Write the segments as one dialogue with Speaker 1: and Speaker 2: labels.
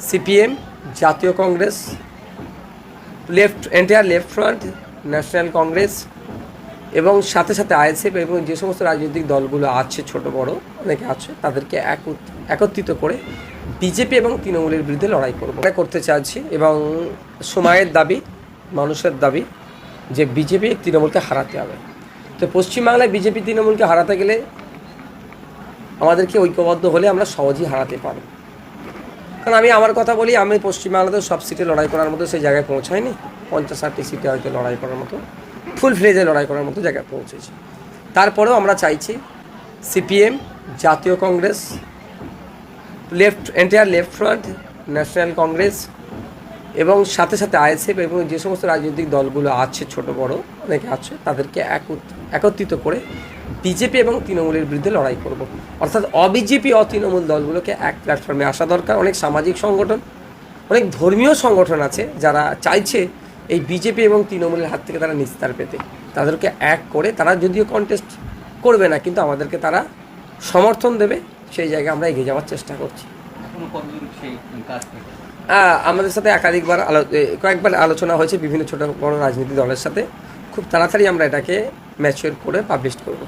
Speaker 1: CPM, জাতীয় Congress, entire left front, national Congress এবং সাথে সাথে আইএসএফ এবং যে সমস্ত রাজনৈতিক দলগুলো আছে ছোট বড় অনেকে আছে তাদেরকে একত্রিত করে বিজেপি এবং তৃণমূলের বিরুদ্ধে লড়াই করতে চাইছি এবং সময়ের দাবি, মানুষের দাবি যে বিজেপি তৃণমূলকে হারাতে হবে। তো পশ্চিমবাংলায় বিজেপি তৃণমূলকে হারাতে গেলে আমাদেরকে ঐক্যবদ্ধ হলে আমরা সহজেই হারাতে পারব। কারণ আমি আমার কথা বলি, আমি পশ্চিমবাংলাতে সব সিটে লড়াই করার মতো সেই জায়গায় পৌঁছাইনি। 50-60টি সিটে হয়তো লড়াই করার মতো, ফুল ফ্লেজে লড়াই করার মতো জায়গায় পৌঁছেছি। তারপরেও আমরা চাইছি সিপিএম, জাতীয় Congress, entire left front, national Congress এবং সাথে সাথে আইএসএফ এবং যে সমস্ত রাজনৈতিক দলগুলো আছে ছোট বড় অনেকে আছে তাদেরকে একত্রিত করে বিজেপি এবং তৃণমূলের বিরুদ্ধে লড়াই করব। অর্থাৎ অবিজেপি তৃণমূল দলগুলোকে এক প্ল্যাটফর্মে আসা দরকার। অনেক সামাজিক সংগঠন, অনেক ধর্মীয় সংগঠন আছে যারা চাইছে এই বিজেপি এবং তৃণমূলের হাত থেকে তারা নিস্তার পেতে। তাদেরকে এক করে তারা যদিও কন্টেস্ট করবে না, কিন্তু আমাদেরকে তারা সমর্থন দেবে, সেই জায়গায় আমরা এগিয়ে যাওয়ার চেষ্টা করছি। আমাদের সাথে কয়েকবার আলোচনা হয়েছে বিভিন্ন ছোটো বড় রাজনৈতিক দলের সাথে। খুব তাড়াতাড়ি আমরা এটাকে ম্যাচিওর করে পাবলিশ করব।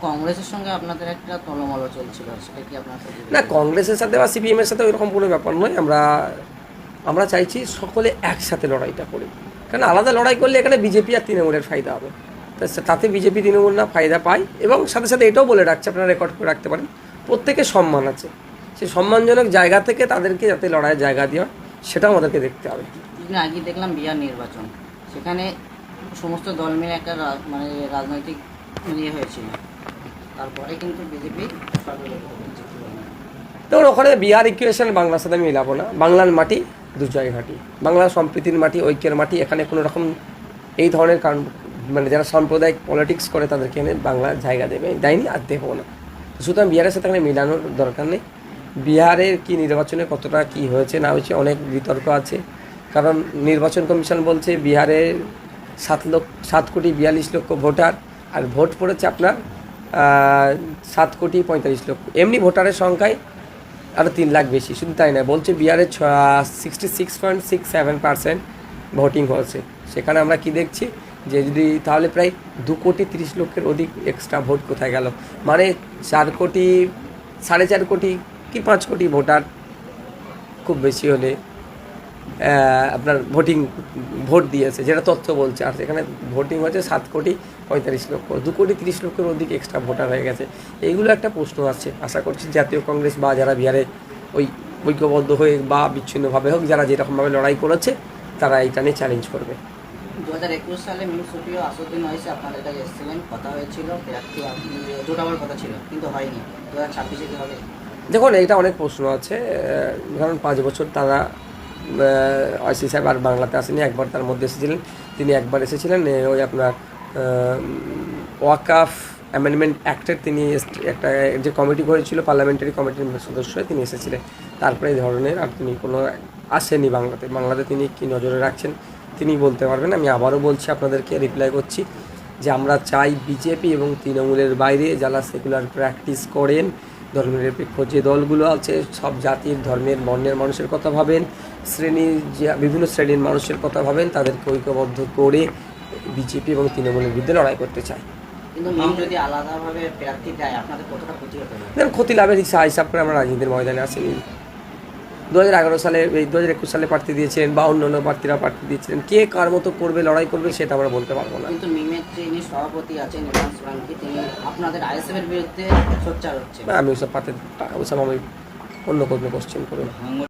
Speaker 2: কংগ্রেসের সঙ্গে আপনাদের একটা তলমল চলছিল, সেটা কি আপনার
Speaker 1: না, কংগ্রেসের সাথে বা সিপিএমের সাথে ওইরকম কোনো ব্যাপার নয়। আমরা চাইছি সকলে একসাথে লড়াইটা করি, কারণ আলাদা লড়াই করলে এখানে বিজেপি আর তৃণমূলের ফায়দা হবে। তাতে বিজেপি তৃণমূল না ফায়দা পায়। এবং সাথে সাথে এটাও বলে রাখছে, আপনারা রেকর্ড করে রাখতে পারেন, প্রত্যেকের সম্মান আছে, সেই সম্মানজনক জায়গা থেকে তাদেরকে যাতে লড়াইয়ের জায়গা দেওয়া সেটাও আমাদেরকে দেখতে হবে।
Speaker 2: আগে দেখলাম বিহার নির্বাচন, সেখানে সমস্ত দল মিলে একটা মানে রাজনৈতিক ইয়ে হয়েছিল, তারপরে কিন্তু বিজেপি
Speaker 1: দেখুন, ওখানে বিহার ইকুয়েশন বাংলার সাথে আমি মিলাবো না। বাংলার মাটি দুর্জয় ঘাটি, বাংলার সম্প্রীতির মাটি, ঐক্যের মাটি। এখানে কোনো রকম এই ধরনের কারণ মানে যারা সাম্প্রদায়িক পলিটিক্স করে তাদেরকে এনে বাংলা জায়গা দেয়নি আর দেবো না। সুতরাং বিহারের সাথে এখানে মিলানোর দরকার নেই। বিহারের কি নির্বাচনে কতটা কি হয়েছে না হয়েছে অনেক বিতর্ক আছে। কারণ নির্বাচন কমিশন বলছে বিহারের 7,42,00,000 ভোটার, আর ভোট পড়েছে আপনার 7,45,00,000। এমনি ভোটারের সংখ্যায় আরও 3 লাখ বেশি। শুধু তাই না, বলছে বিহারের 66.67% ভোটিং হয়েছে। সেখানে আমরা কি দেখছি যে যদি তাহলে প্রায় 2,30,00,000 অধিক এক্সট্রা ভোট কোথায় গেল, মানে 4 কোটি, 4.5 কোটি কি 5 কোটি ভোটার খুব বেশি হলে আপনার ভোট দিয়েছে, যেটা তথ্য বলছে। আর সেখানে ভোটিং হচ্ছে 7,45,00,000, 2,30,00,000 অধিক এক্সট্রা ভোটার হয়ে গেছে। এইগুলো একটা প্রশ্ন আছে। আশা করছি জাতীয় কংগ্রেস বা যারা বিহারে ওই ঐক্যবদ্ধ হয়ে বা বিচ্ছিন্নভাবে হোক, যারা যেরকমভাবে লড়াই করেছে তারা এইটা নিয়ে চ্যালেঞ্জ করবে।
Speaker 2: 2021 সালে মিউনিসিপ্যালিটি আসাদুদ্দিন ওয়াইসি আপনাদের কাছে এসেছিলেন, কথা হয়েছিল, জোট হওয়ার কথা ছিল, কিন্তু হয়নি। 2026-এ কি হবে?
Speaker 1: দেখুন, এইটা অনেক প্রশ্ন আছে। ধরুন 5 বছর তারা ওয়াইসি সাহেব আর বাংলাতে আসেনি। একবার তার মধ্যে এসেছিলেন, তিনি একবার এসেছিলেন ওই আপনার ওয়াকাফ অ্যামেন্ডমেন্ট অ্যাক্টের তিনি একটা যে কমিটি করেছিল, পার্লামেন্টারি কমিটির সদস্য হয়ে তিনি এসেছিলেন। তারপরে এই ধরনের আর তিনি কোনো আসেনি বাংলাতে তিনি কি নজরে রাখছেন তিনি বলতে পারবেন। আমি আবারও বলছি, আপনাদেরকে রিপ্লাই করছি যে আমরা চাই বিজেপি এবং তৃণমূলের বাইরে যারা সেকুলার প্র্যাকটিস করেন, ধর্মনিরপেক্ষ যে দলগুলো আছে, সব জাতির ধর্মের বর্ণের মানুষের কথা ভাবেন, বিভিন্ন শ্রেণীর মানুষের কথা ভাবেন, তাদেরকে ঐক্যবদ্ধ করে বিজেপি এবং তৃণমূলের বিরুদ্ধে লড়াই করতে চায়।
Speaker 2: কিন্তু যদি আলাদাভাবে প্রার্থী দেয় আপনাদের কতটা ক্ষতি হতে পারে?
Speaker 1: দেখুন, ক্ষতি লাভের হিসাব করে আমরা রাজনীতির ময়দানে আসিনি। 2011 সালে, 2021 সালে প্রার্থী দিয়েছিলেন বা অন্যান্য প্রার্থীরা প্রার্থী দিয়েছিলেন। কে কার মতো করবে, লড়াই করবে, সেটা আমরা বলতে পারবো না।
Speaker 2: কিন্তু মিমের যিনি সভাপতি আছেন তিনি আপনাদের আইএসএফ এর বিরুদ্ধে সোচ্চার হচ্ছে।
Speaker 1: আমি ওসব আমি অন্য কোনো কোশ্চেন করবো।